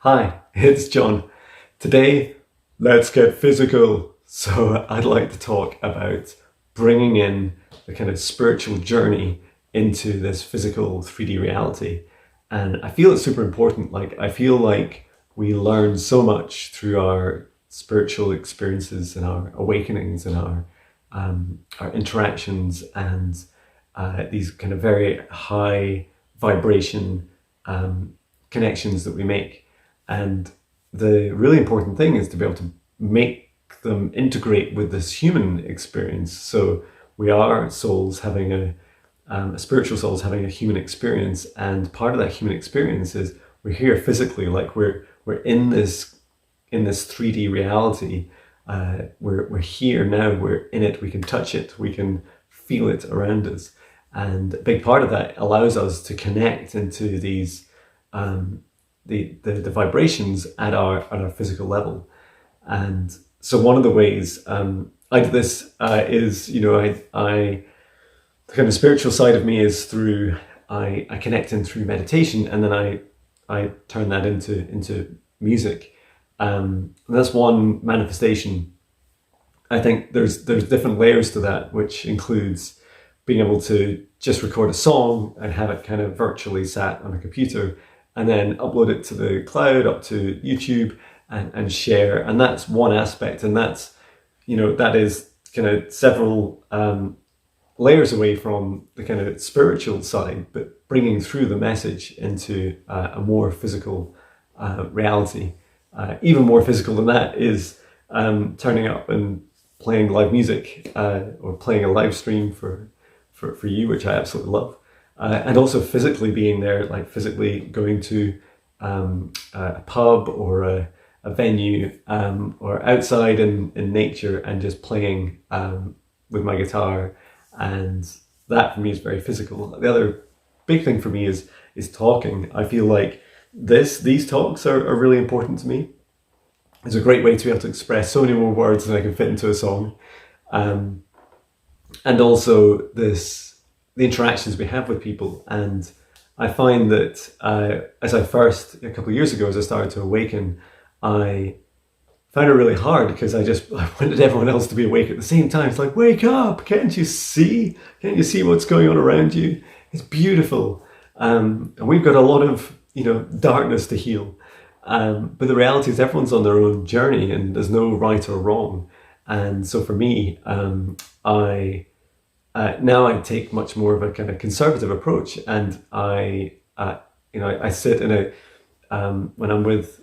Hi, it's John. Today, let's get physical. So I'd like to talk about bringing in the kind of spiritual journey into this physical 3D reality. And I feel it's super important. I feel like we learn so much through our spiritual experiences and our awakenings and our interactions and these kind of very high vibration connections that we make. And the really important thing is to be able to make them integrate with this human experience. So we are souls having spiritual souls having a human experience, and part of that human experience is we're here physically, like we're in this 3D reality. We're here now. We're in it. We can touch it. We can feel it around us, and a big part of that allows us to connect into these. The vibrations at our physical level. And so one of the ways I do this is, I the kind of spiritual side of me is through I connect in through meditation, and then I turn that into music. And that's one manifestation. I think there's different layers to that, which includes being able to just record a song and have it kind of virtually sat on a computer, and then upload it to the cloud, up to YouTube, and share. And that's one aspect. And that's, that is kind of several layers away from the kind of spiritual side, but bringing through the message into a more physical reality. Even more physical than that is turning up and playing live music or playing a live stream for you, which I absolutely love. And also physically being there, like physically going to a pub or a venue or outside in nature and just playing with my guitar. And that for me is very physical. The other big thing for me is talking. I feel like these talks are really important to me. It's a great way to be able to express so many more words than I can fit into a song. And also the interactions we have with people. And I find that a couple of years ago, as I started to awaken, I found it really hard because I wanted everyone else to be awake at the same time. It's like, wake up, can't you see? Can't you see what's going on around you? It's beautiful. And we've got a lot of, darkness to heal. But the reality is everyone's on their own journey and there's no right or wrong. And so for me, now I take much more of a kind of conservative approach, and I sit in when I'm with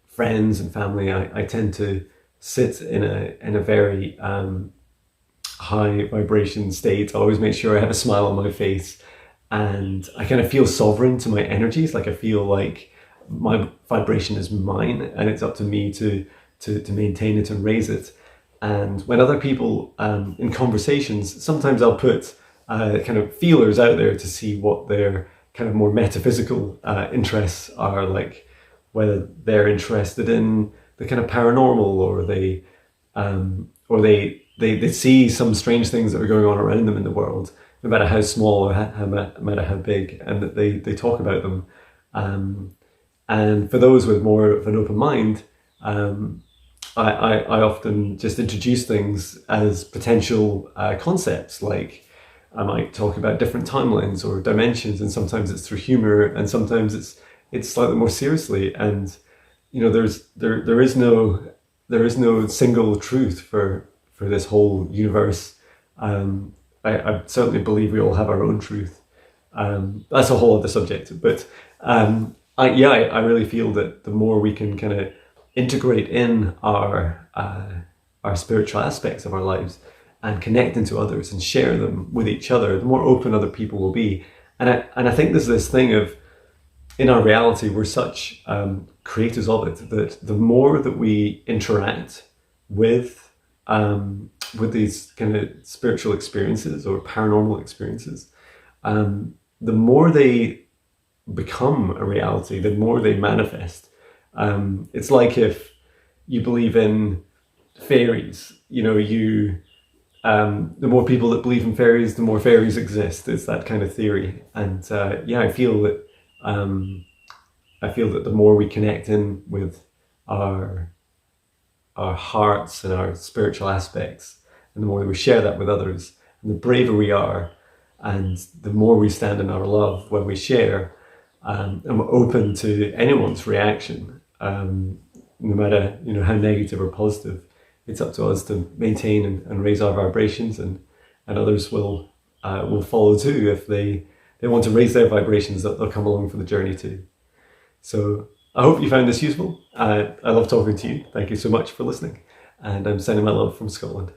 friends and family, I tend to sit in a very high vibration state. I always make sure I have a smile on my face, and I kind of feel sovereign to my energies. Like I feel like my vibration is mine, and it's up to me to maintain it and raise it. And when other people in conversations, sometimes I'll put kind of feelers out there to see what their kind of more metaphysical interests are, like whether they're interested in the kind of paranormal, or they see some strange things that are going on around them in the world, no matter how small or no matter how big, and that they talk about them. And for those with more of an open mind, I often just introduce things as potential concepts. Like I might talk about different timelines or dimensions, and sometimes it's through humor, and sometimes it's slightly more seriously. And there is no single truth for this whole universe. I certainly believe we all have our own truth. That's a whole other subject, but I really feel that the more we can kind of integrate in our spiritual aspects of our lives and connect into others and share them with each other, the more open other people will be. And I think there's this thing of, in our reality, we're such creators of it, that the more that we interact with these kind of spiritual experiences or paranormal experiences, the more they become a reality, the more they manifest. It's like if you believe in fairies, the more people that believe in fairies, the more fairies exist. It's that kind of theory. And I feel that I feel that the more we connect in with our hearts and our spiritual aspects, and the more we share that with others, and the braver we are, and the more we stand in our love when we share, and we're open to anyone's reaction, no matter how negative or positive. It's up to us to maintain and raise our vibrations, and others will follow too. If they want to raise their vibrations, they'll come along for the journey too. So I hope you found this useful. I love talking to you. Thank you so much for listening. And I'm sending my love from Scotland.